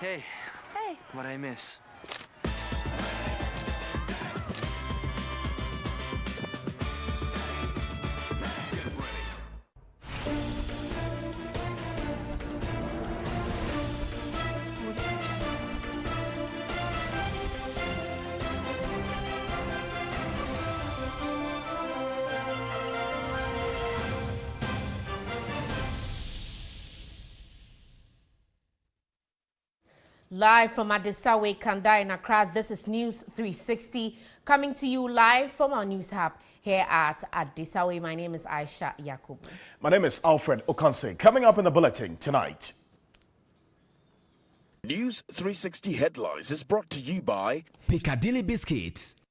Hey. Hey. What'd I miss? Live from Adesawe, Kanda in Accra, this is News 360, coming to you live from our news hub here at Adesawe. My name is Aisha Yakubu. My name is Alfred Okanse. Coming up in the bulletin tonight. News 360 headlines is brought to you by Piccadilly Biscuits.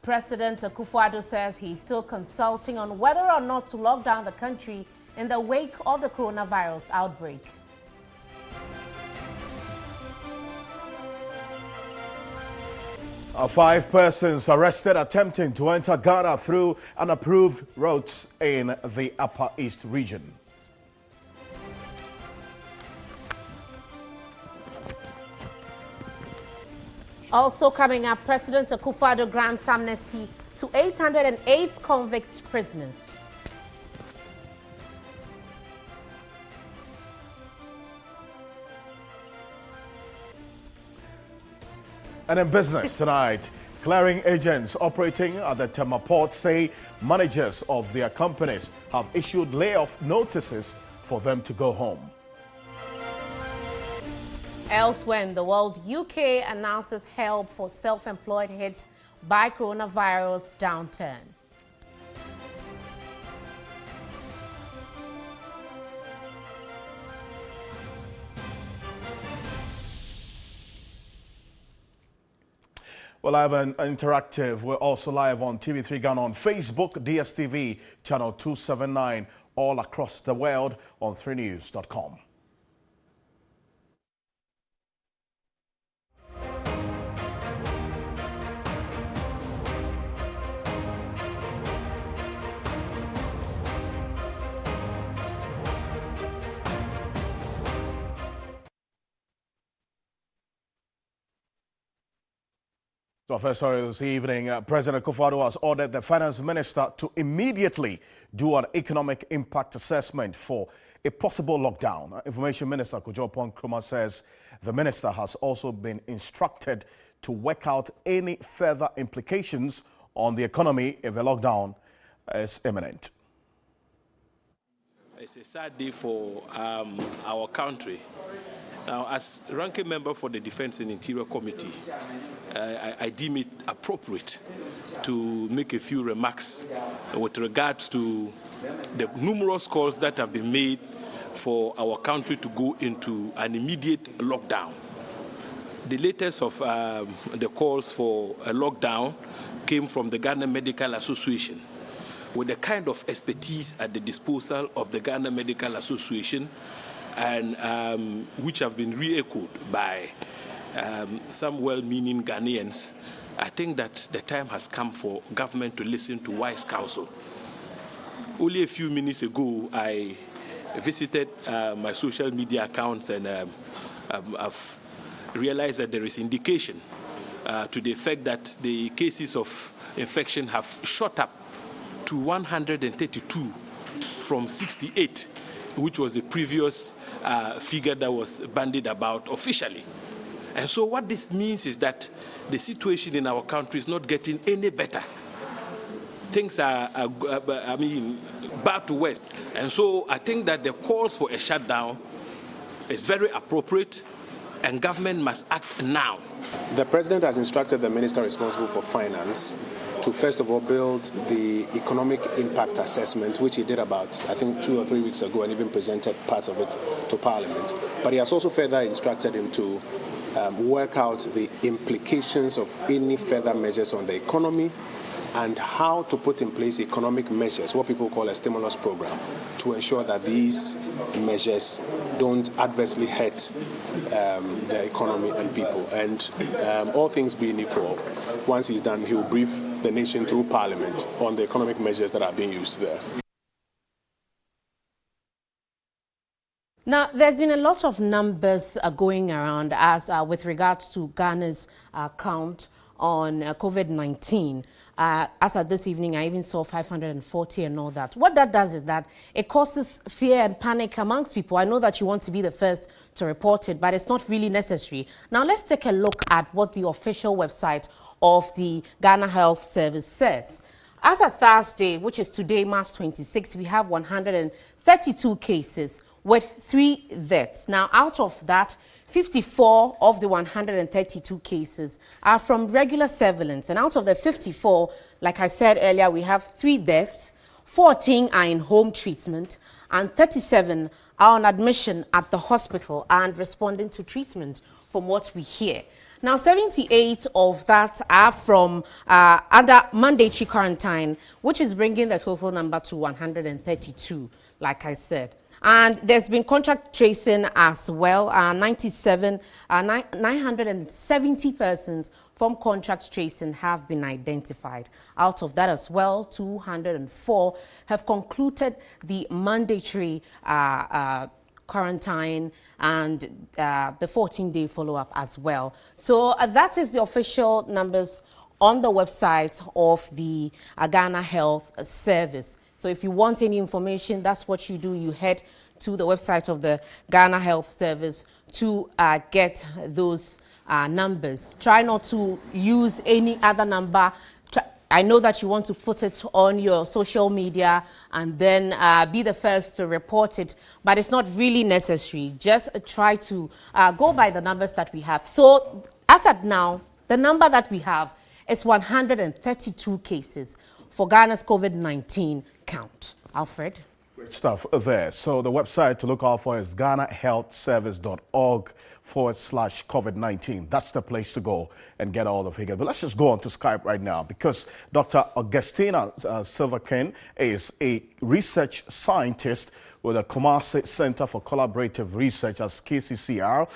President Akufo-Addo says he's still consulting on whether or not to lock down the country in the wake of the coronavirus outbreak. Five persons arrested attempting to enter Ghana through unapproved routes in the Upper East region. Also coming up, President Akufo-Addo grants amnesty to 808 convict prisoners. And in business tonight, clearing agents operating at the Tema port say managers of their companies have issued layoff notices for them to go home. Elsewhere in the world, UK announces help for self-employed hit by coronavirus downturn. We're live and interactive. We're also live on TV3 Ghana on Facebook, DSTV, channel 279, all across the world on 3news.com. So first story this evening, President Akufo-Addo has ordered the finance minister to immediately do an economic impact assessment for a possible lockdown. Information Minister Kojo Nkrumah says the minister has also been instructed to work out any further implications on the economy if a lockdown is imminent. It's a sad day for our country. Now, as ranking member for the Defense and Interior Committee, I deem it appropriate to make a few remarks with regards to the numerous calls that have been made for our country to go into an immediate lockdown. The latest of the calls for a lockdown came from the Ghana Medical Association, with the kind of expertise at the disposal of the Ghana Medical Association, and which have been re-echoed by some well-meaning Ghanaians. I think that the time has come for government to listen to wise counsel. Only a few minutes ago, I visited my social media accounts, and I've realized that there is indication to the effect that the cases of infection have shot up to 132 from 68, which was the previous figure that was bandied about officially. And so what this means is that the situation in our country is not getting any better. Things are bad to worse. And so I think that the calls for a shutdown is very appropriate, and government must act now. The President has instructed the Minister responsible for finance to first of all build the economic impact assessment, which he did about, I think, 2 or 3 weeks ago, and even presented parts of it to Parliament. But he has also further instructed him to work out the implications of any further measures on the economy and how to put in place economic measures, what people call a stimulus program, to ensure that these measures don't adversely hurt the economy and people. And all things being equal, once he's done, he will brief the nation through Parliament on the economic measures that are being used there. Now, there's been a lot of numbers going around as with regards to Ghana's count on COVID-19. As of this evening, I even saw 540 and all that. What that does is that it causes fear and panic amongst people. I know that you want to be the first to report it, but it's not really necessary. Now, let's take a look at what the official website of the Ghana Health Service says. As of Thursday, which is today, March 26, we have 132 cases with 3 deaths. Now, out of that, 54 of the 132 cases are from regular surveillance. And out of the 54, like I said earlier, we have 3 deaths, 14 are in home treatment, and 37 are on admission at the hospital and responding to treatment, from what we hear. Now, 78 of that are from under mandatory quarantine, which is bringing the total number to 132, like I said. And there's been contact tracing as well. 970 persons from contact tracing have been identified. Out of that as well, 204 have concluded the mandatory quarantine and the 14-day follow-up as well. So that is the official numbers on the website of the Ghana Health Service. So if you want any information, that's what you do. You head to the website of the Ghana Health Service to get those numbers. Try not to use any other number. I know that you want to put it on your social media and then be the first to report it, but it's not really necessary. Just try to go by the numbers that we have. So as at now, the number that we have is 132 cases for Ghana's COVID-19 count. Alfred? Great stuff there. So the website to look out for is ghanahealthservice.org/COVID-19. That's the place to go and get all the figures. But let's just go on to Skype right now because Dr. Augustina C0R0N is a research scientist with the Kumasi Center for Collaborative Research as KCCR.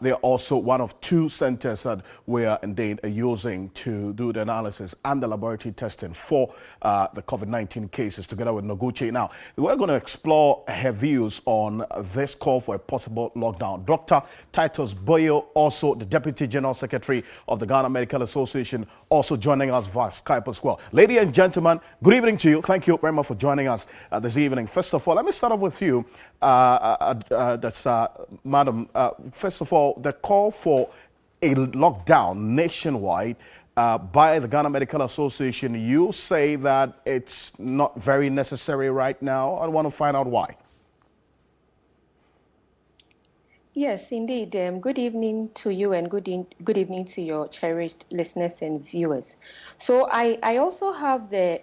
They're also one of 2 centers that we are indeed using to do the analysis and the laboratory testing for the COVID-19 cases together with Noguchi. Now, we're going to explore her views on this call for a possible lockdown. Dr. Titus Boyo, also the Deputy General Secretary of the Ghana Medical Association, also joining us via Skype as well. Ladies and gentlemen, good evening to you. Thank you very much for joining us this evening. First of all, let me start off with you, Madam. First of all, the call for a lockdown nationwide by the Ghana Medical Association, you say that it's not very necessary right now. I want to find out why. Yes, indeed. Good evening to you and good evening to your cherished listeners and viewers. So I also have the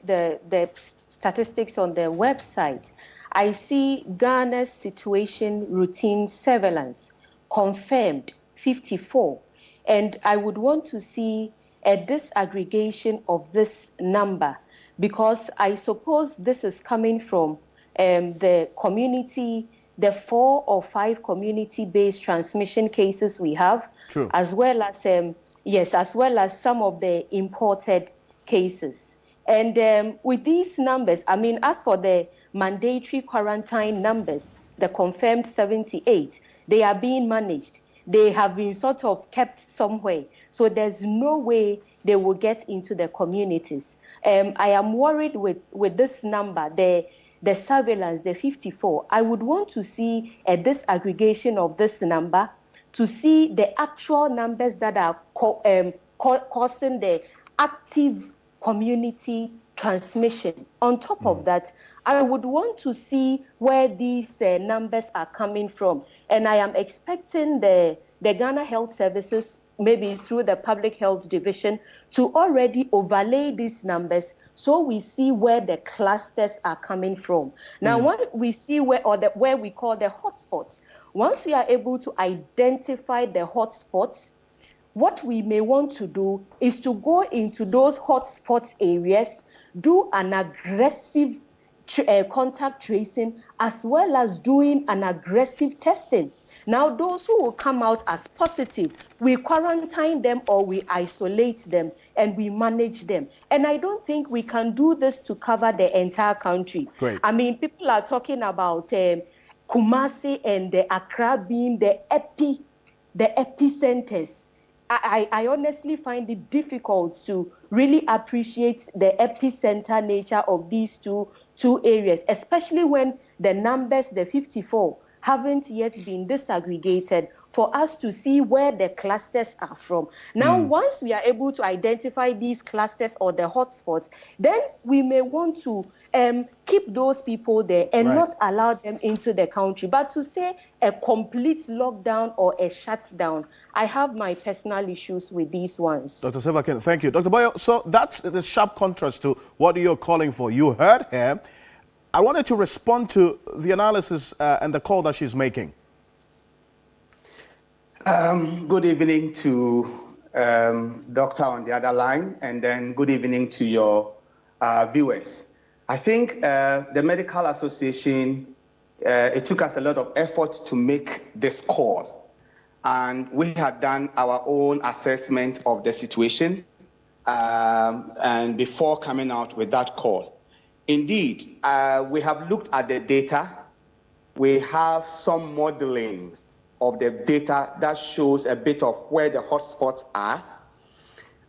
statistics on the website. I see Ghana's situation routine surveillance confirmed 54, and I would want to see a disaggregation of this number because I suppose this is coming from the community, the 4 or 5 community-based transmission cases we have, True. as well as as well as some of the imported cases. And with these numbers, I mean, as for the mandatory quarantine numbers, the confirmed 78, they are being managed. They have been sort of kept somewhere. So there's no way they will get into the communities. I am worried with this number, the surveillance, the 54. I would want to see a disaggregation of this number to see the actual numbers that are causing the active community transmission. On top of that, I would want to see where these numbers are coming from. And I am expecting the Ghana Health Services, maybe through the Public Health Division, to already overlay these numbers so we see where the clusters are coming from. Now, when we see where we call the hotspots, once we are able to identify the hotspots, what we may want to do is to go into those hotspot areas, do an aggressive contact tracing, as well as doing an aggressive testing. Now, those who will come out as positive, we quarantine them or we isolate them and we manage them. And I don't think we can do this to cover the entire country. Great. I mean, people are talking about Kumasi and the Accra being the epicenters. I honestly find it difficult to really appreciate the epicenter nature of these two areas, especially when the numbers, the 54, haven't yet been disaggregated for us to see where the clusters are from. Now, once we are able to identify these clusters or the hotspots, then we may want to keep those people there and not allow them into the country. But to say a complete lockdown or a shutdown, I have my personal issues with these ones. Dr. Silvakin, thank you. Dr. Boyo, so that's the sharp contrast to what you're calling for. You heard her. I wanted to respond to the analysis and the call that she's making. Good evening to Doctor on the other line, and then good evening to your viewers. I think the Medical Association, it took us a lot of effort to make this call. And we had done our own assessment of the situation and before coming out with that call. Indeed, we have looked at the data. We have some modeling of the data that shows a bit of where the hotspots are.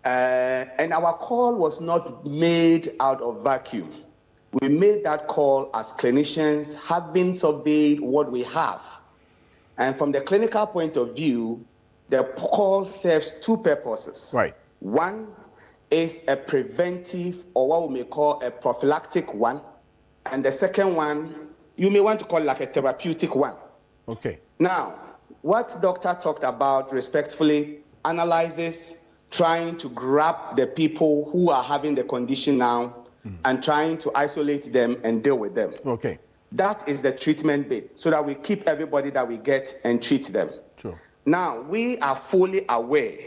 And our call was not made out of vacuum. We made that call as clinicians, having surveyed what we have. And from the clinical point of view, the call serves two purposes. Right. One is a preventive, or what we may call a prophylactic one. And the second one, you may want to call like a therapeutic one. Okay. Now, what doctor talked about respectfully analyzes trying to grab the people who are having the condition now and trying to isolate them and deal with them. Okay. That is the treatment bit, so that we keep everybody that we get and treat them. True. Now, we are fully aware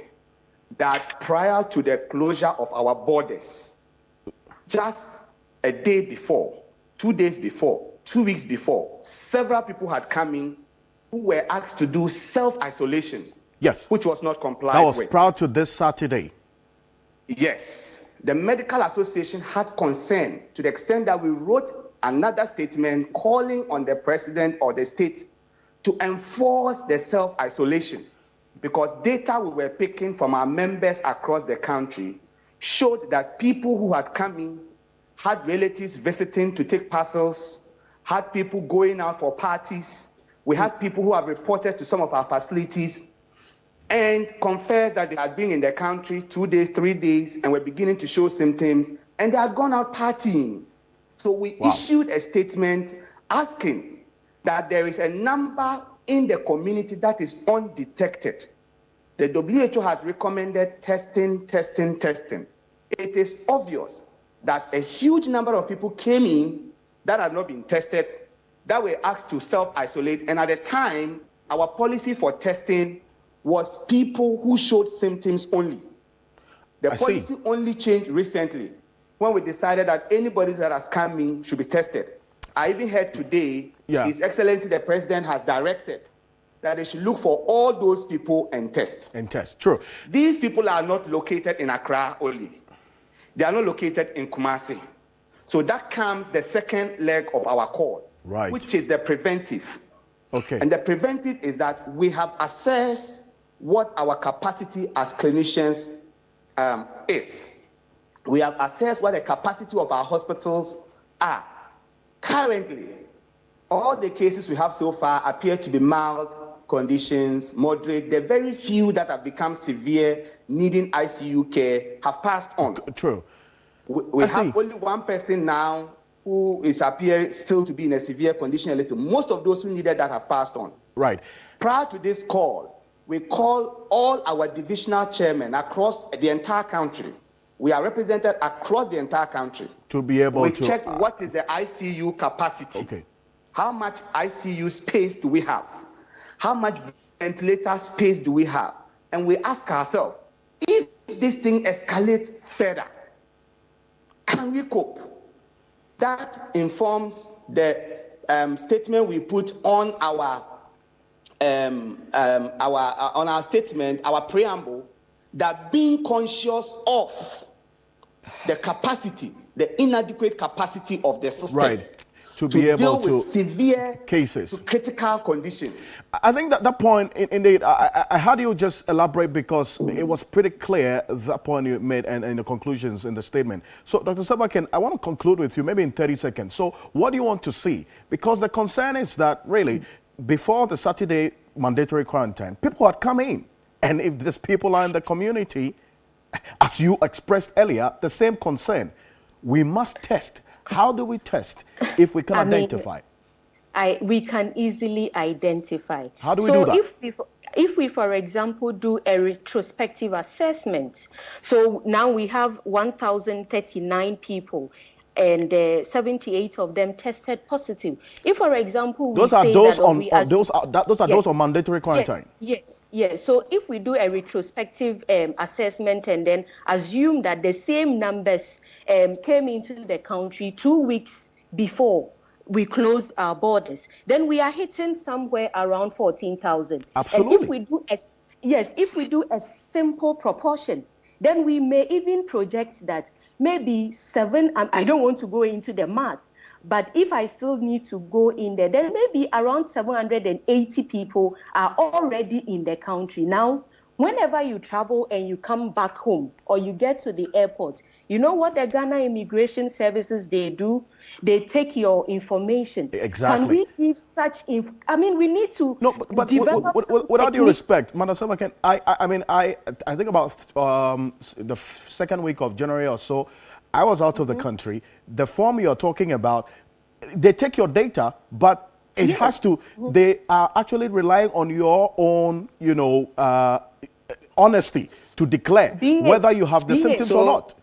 that prior to the closure of our borders, just a day before, 2 days before, 2 weeks before, several people had come in who were asked to do self-isolation. Yes. Which was not complied with. That was prior to this Saturday. Yes. The Medical Association had concern to the extent that we wrote another statement calling on the president or the state to enforce the self-isolation, because data we were picking from our members across the country showed that people who had come in had relatives visiting to take parcels, had people going out for parties. We had people who have reported to some of our facilities and confessed that they had been in the country 2 days, 3 days, and were beginning to show symptoms, and they had gone out partying. So we issued a statement asking that there is a number in the community that is undetected. The WHO has recommended testing. It is obvious that a huge number of people came in that had not been tested, that were asked to self-isolate, and at the time, our policy for testing was people who showed symptoms only. The policy only changed recently when we decided that anybody that has come in should be tested. I even heard today, His Excellency the President has directed that they should look for all those people and test. True. These people are not located in Accra only. They are not located in Kumasi. So that comes the second leg of our call, which is the preventive. Okay. And the preventive is that we have assessed what our capacity as clinicians is. We have assessed what the capacity of our hospitals are. Currently, all the cases we have so far appear to be mild conditions, moderate. The very few that have become severe, needing ICU care, have passed on. True. We have only one person now who is appearing still to be in a severe condition a little. Most of those who needed that have passed on. Right. Prior to this call, we call all our divisional chairmen across the entire country. We are represented across the entire country. To be able to... We check what is the ICU capacity. Okay. How much ICU space do we have? How much ventilator space do we have? And we ask ourselves, if this thing escalates further, can we cope? That informs the statement we put on our statement, our preamble, that being conscious of the capacity, the inadequate capacity of the system. Right. to be able deal to with severe cases, to critical conditions. I think that point, indeed, I had you just elaborate because it was pretty clear, that point you made and the conclusions in the statement. So, Dr. Silva-Ken, I want to conclude with you maybe in 30 seconds. So, what do you want to see? Because the concern is that really, before the Saturday mandatory quarantine, people had come in. And if these people are in the community, as you expressed earlier, the same concern, we must test. How do we test if we can identify? We can easily identify. How do we do that? If we, for example, do a retrospective assessment, so now we have 1,039 people, and 78 of them tested positive. If, for example, those are those on mandatory quarantine. Yes. So if we do a retrospective assessment and then assume that the same numbers came into the country 2 weeks before we closed our borders, then we are hitting somewhere around 14,000. Absolutely. And if we do a simple proportion, then we may even project that maybe 7, I don't want to go into the math, but if I still need to go in there, then maybe around 780 people are already in the country. Now, whenever you travel and you come back home or you get to the airport, you know what the Ghana Immigration Services, they do? They take your information. Exactly. Can we give such we need to but develop with all due respect, Madam Silva-Ken, I think about the second week of January or so, I was out of the country. The form you're talking about, they take your data, but it has to, they are actually relying on your own, honesty to declare whether you have the symptoms or not.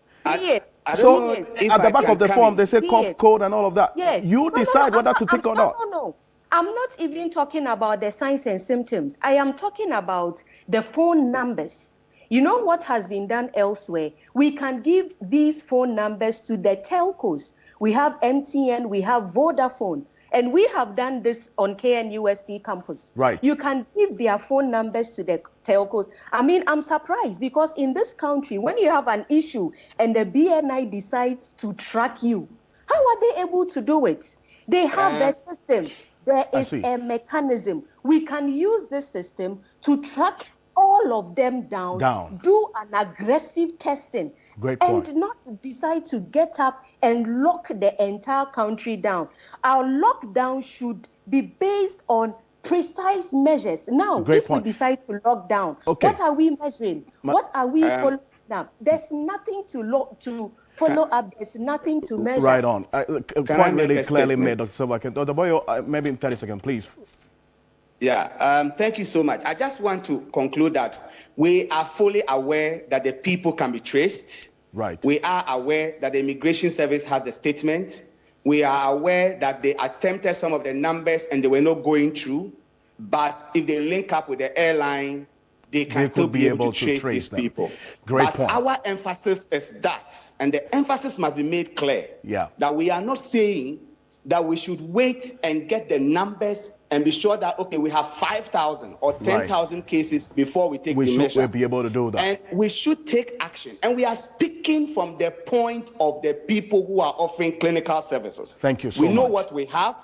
So at the back of the form, they say cough, cold, and all of that. Yes. You decide whether to take or not. No. I'm not even talking about the signs and symptoms. I am talking about the phone numbers. You know what has been done elsewhere? We can give these phone numbers to the telcos. We have MTN, we have Vodafone. And we have done this on KNUST campus. Right. You can give their phone numbers to the telcos. I'm surprised because in this country, when you have an issue and the BNI decides to track you, how are they able to do it? They have a system. There is a mechanism. We can use this system to track all of them down. Do an aggressive testing. Great point. And not decide to get up and lock the entire country down. Our lockdown should be based on precise measures. Now, we decide to lock down, what are we measuring? What are we following up? There's nothing to follow up. There's nothing to measure. Right on. Quite really clearly made, Dr. Silva-Ken. Dr. Boyo, maybe in 30 seconds, please. Yeah, thank you so much. I just want to conclude that we are fully aware that the people can be traced. Right. We are aware that the Immigration Service has a statement. We are aware that they attempted some of the numbers and they were not going through. But if they link up with the airline, they can still be able to trace these people. Great point. Our emphasis is that, and the emphasis must be made clear, that we are not saying that we should wait and get the numbers and be sure that, okay, we have 5,000 or 10,000 cases before we take the measure. We'll be able to do that. And we should take action. And we are speaking from the point of the people who are offering clinical services. Thank you so much. We know what we have,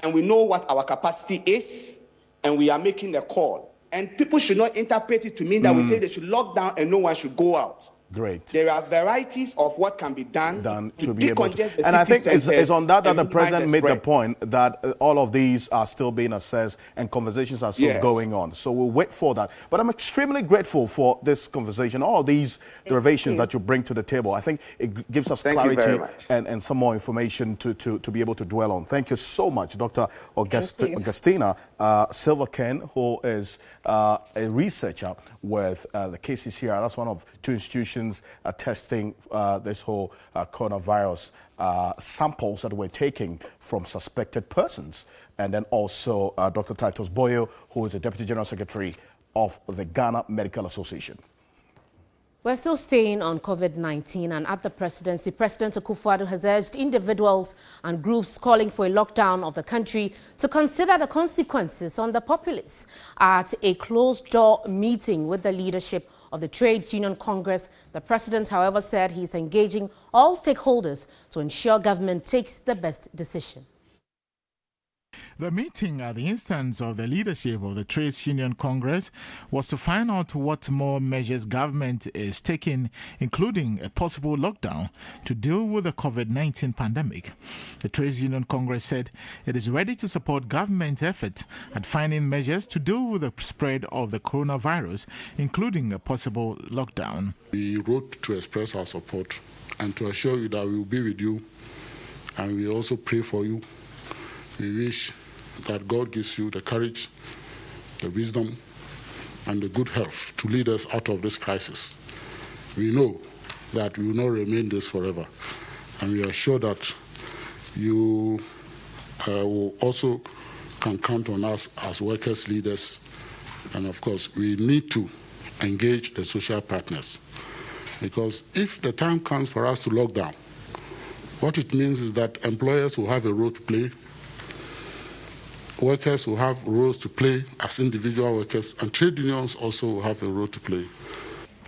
and we know what our capacity is, and we are making the call. And people should not interpret it to mean that we say they should lock down and no one should go out. Great. There are varieties of what can be done to be able to. And I think it's on that the president made the point that all of these are still being assessed and conversations are still going on. So we'll wait for that. But I'm extremely grateful for this conversation, all of these derivations that you bring to the table. I think it gives us clarity and some more information to be able to dwell on. Thank you so much, Dr. Augustina Silva-Ken, who is a researcher with the KCCR. That's one of 2 institutions testing this whole coronavirus samples that we're taking from suspected persons. And then also Dr. Titus Boyo, who is the Deputy General Secretary of the Ghana Medical Association. We're still staying on COVID-19, and at the presidency, President Akufo-Addo has urged individuals and groups calling for a lockdown of the country to consider the consequences on the populace. At a closed-door meeting with the leadership of the Trades Union Congress, the president, however, said he's engaging all stakeholders to ensure government takes the best decision. The meeting, at the instance of the leadership of the Trades Union Congress, was to find out what more measures government is taking, including a possible lockdown, to deal with the COVID-19 pandemic. The Trades Union Congress said it is ready to support government efforts at finding measures to deal with the spread of the coronavirus, including a possible lockdown. We wrote to express our support and to assure you that we will be with you, and we also pray for you. We wish that God gives you the courage, the wisdom, and the good health to lead us out of this crisis. We know that we will not remain this forever, and we are sure that you will also can count on us as workers, leaders, and of course, we need to engage the social partners, because if the time comes for us to lock down, what it means is that employers will have a role to play, workers will have roles to play as individual workers, and trade unions also will have a role to play.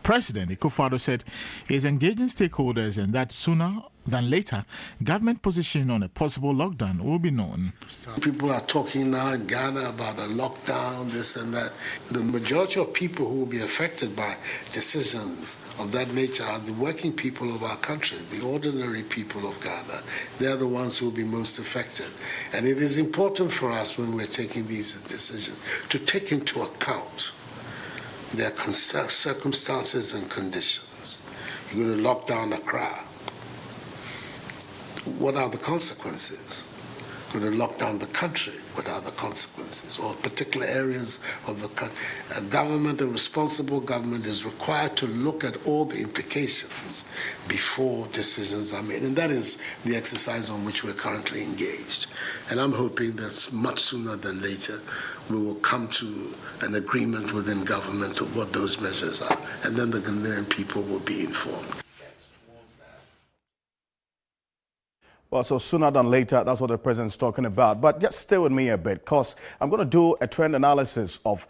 President Akufo-Addo said he is engaging stakeholders and that sooner than later, government position on a possible lockdown will be known. People are talking now in Ghana about a lockdown, this and that. The majority of people who will be affected by decisions of that nature are the working people of our country, the ordinary people of Ghana. They're the ones who will be most affected. And it is important for us when we're taking these decisions to take into account their circumstances and conditions. You're going to lock down Accra. What are the consequences? You're going to lock down the country. What are the consequences? Or particular areas of the country. A government, a responsible government, is required to look at all the implications before decisions are made. And that is the exercise on which we're currently engaged. And I'm hoping that much sooner than later, we will come to an agreement within government of what those measures are. And then the Ghanaian people will be informed. Well, so sooner than later, that's what the president's talking about. But just stay with me a bit, because I'm going to do a trend analysis of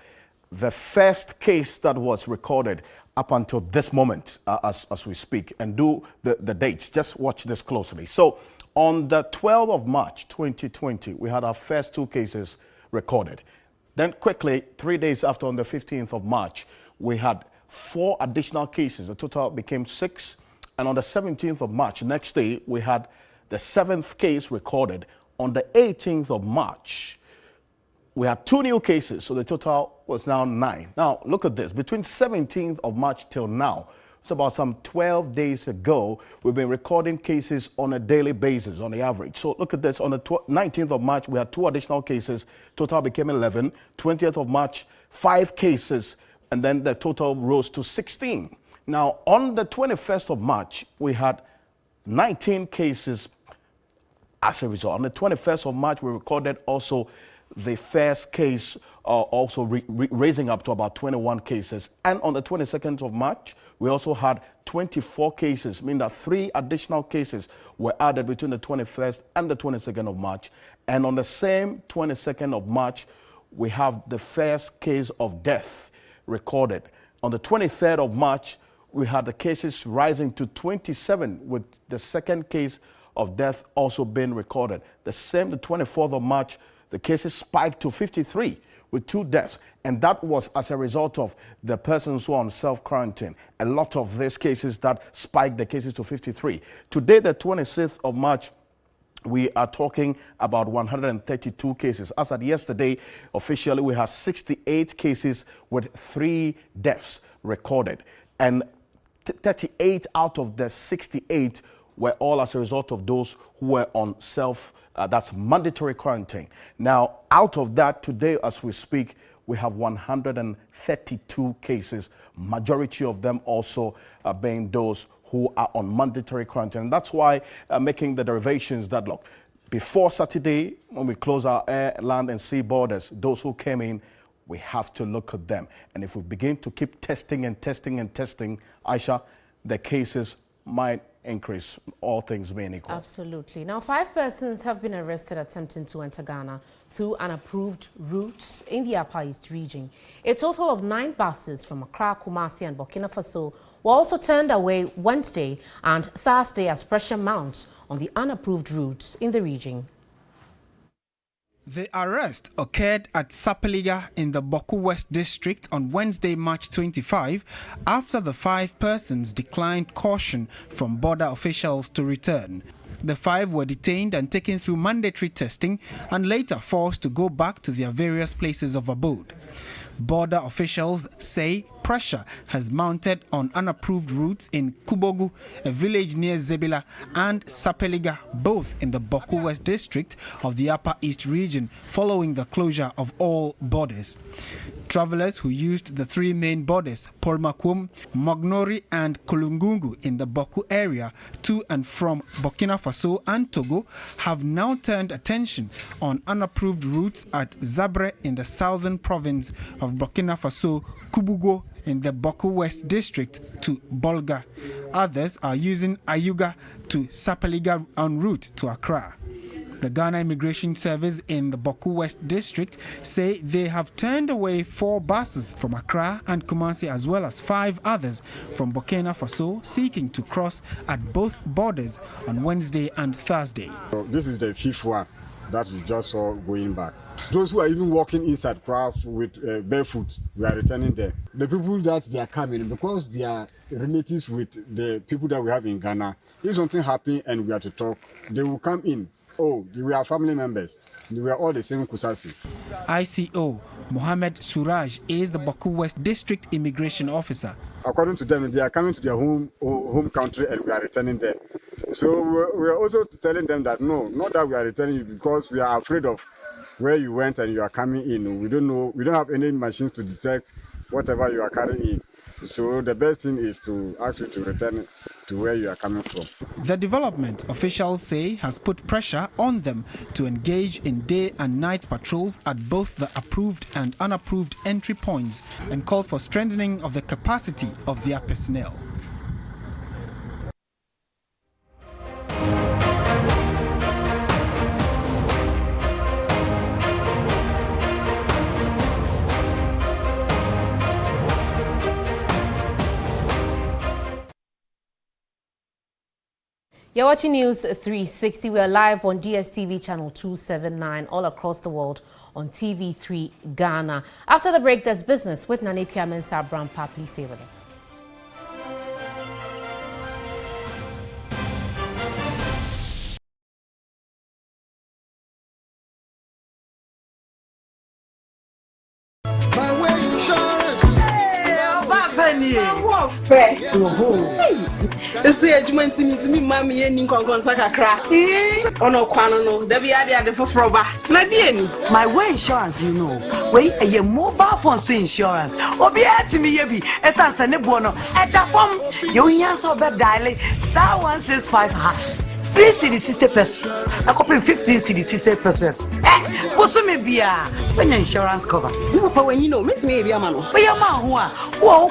the first case that was recorded up until this moment as we speak, and do the dates. Just watch this closely. So on the 12th of March, 2020, we had our first two cases recorded. Then quickly, 3 days after, on the 15th of March, we had 4 additional cases. The total became 6. And on the 17th of March, next day, we had the 7th case recorded. On the 18th of March, we had 2 new cases, so the total was now 9. Now, look at this. Between 17th of March till now, it's about some 12 days ago, we've been recording cases on a daily basis, on the average. So look at this. On the 19th of March, we had 2 additional cases. Total became 11. 20th of March, 5 cases, and then the total rose to 16. Now, on the 21st of March, we had 19 cases. As a result, on the 21st of March, we recorded also the first case, also raising up to about 21 cases. And on the 22nd of March, we also had 24 cases, meaning that 3 additional cases were added between the 21st and the 22nd of March. And on the same 22nd of March, we have the first case of death recorded. On the 23rd of March, we had the cases rising to 27, with the second case of death also being recorded. The 24th of March, the cases spiked to 53 with 2 deaths. And that was as a result of the persons who are on self-quarantine. A lot of these cases that spiked the cases to 53. Today, the 26th of March, we are talking about 132 cases. As at yesterday, officially, we have 68 cases with 3 deaths recorded. And 38 out of the 68 were all as a result of those who were on that's mandatory quarantine. Now, out of that, today as we speak, we have 132 cases, majority of them also being those who are on mandatory quarantine. And that's why making the derivations that, look, before Saturday, when we close our air, land and sea borders, those who came in, we have to look at them. And if we begin to keep testing and testing and testing, Aisha, the cases might increase, all things being equal. Absolutely. Now, 5 persons have been arrested attempting to enter Ghana through unapproved routes in the Upper East region. A total of 9 buses from Accra, Kumasi and Burkina Faso were also turned away Wednesday and Thursday as pressure mounts on the unapproved routes in the region. The arrest occurred at Sapeliga in the Boku West district on Wednesday, March 25, after the 5 persons declined caution from border officials to return. The 5 were detained and taken through mandatory testing and later forced to go back to their various places of abode. Border officials say pressure has mounted on unapproved routes in Kubogu, a village near Zebila, and Sapeliga, both in the Boku West district of the Upper East region, following the closure of all borders. Travelers who used the 3 main borders, Polmakum, Mognori and Kulungungu in the Boku area to and from Burkina Faso and Togo have now turned attention on unapproved routes at Zabre in the southern province of Burkina Faso, Kubugo in the Boku West district to Bolga. Others are using Ayuga to Sapeliga en route to Accra. The Ghana Immigration Service in the Boku West district say they have turned away 4 buses from Accra and Kumasi, as well as 5 others from Burkina Faso seeking to cross at both borders on Wednesday and Thursday. So this is the 5th one that we just saw going back. Those who are even walking inside craft with barefoot, we are returning them. The people that they are coming, because they are relatives with the people that we have in Ghana, if something happens and we are to talk, they will come in. Oh, we are family members. We are all the same Kusasi. ICO Mohammed Suraj is the Boku West District Immigration Officer. According to them, they are coming to their home country and we are returning them. So we are also telling them that no, not that we are returning you because we are afraid of where you went and you are coming in. We don't know, we don't have any machines to detect whatever you are carrying in. So the best thing is to ask you to return to where you are coming from. The development, officials say, has put pressure on them to engage in day and night patrols at both the approved and unapproved entry points and called for strengthening of the capacity of their personnel. You're watching News 360. We are live on DSTV channel 279 all across the world on TV3 Ghana. After the break, there's business with Nane Kiamen Sabrampa. Please stay with us. Ese ejuma ntimi mami eni nkonkonsa kakra ono kwano no da bi ade foforo ba na die ni my way insurance you know we a mobile phone so insurance obi atimi ye bi esanse ne bo no edafom yo hia so be dial *165 hash 3 cedi 60 pesos a copy 15 cedi 60 pesos boso me bia when insurance cover you pa when you know me me bia ma no we ma ho a wo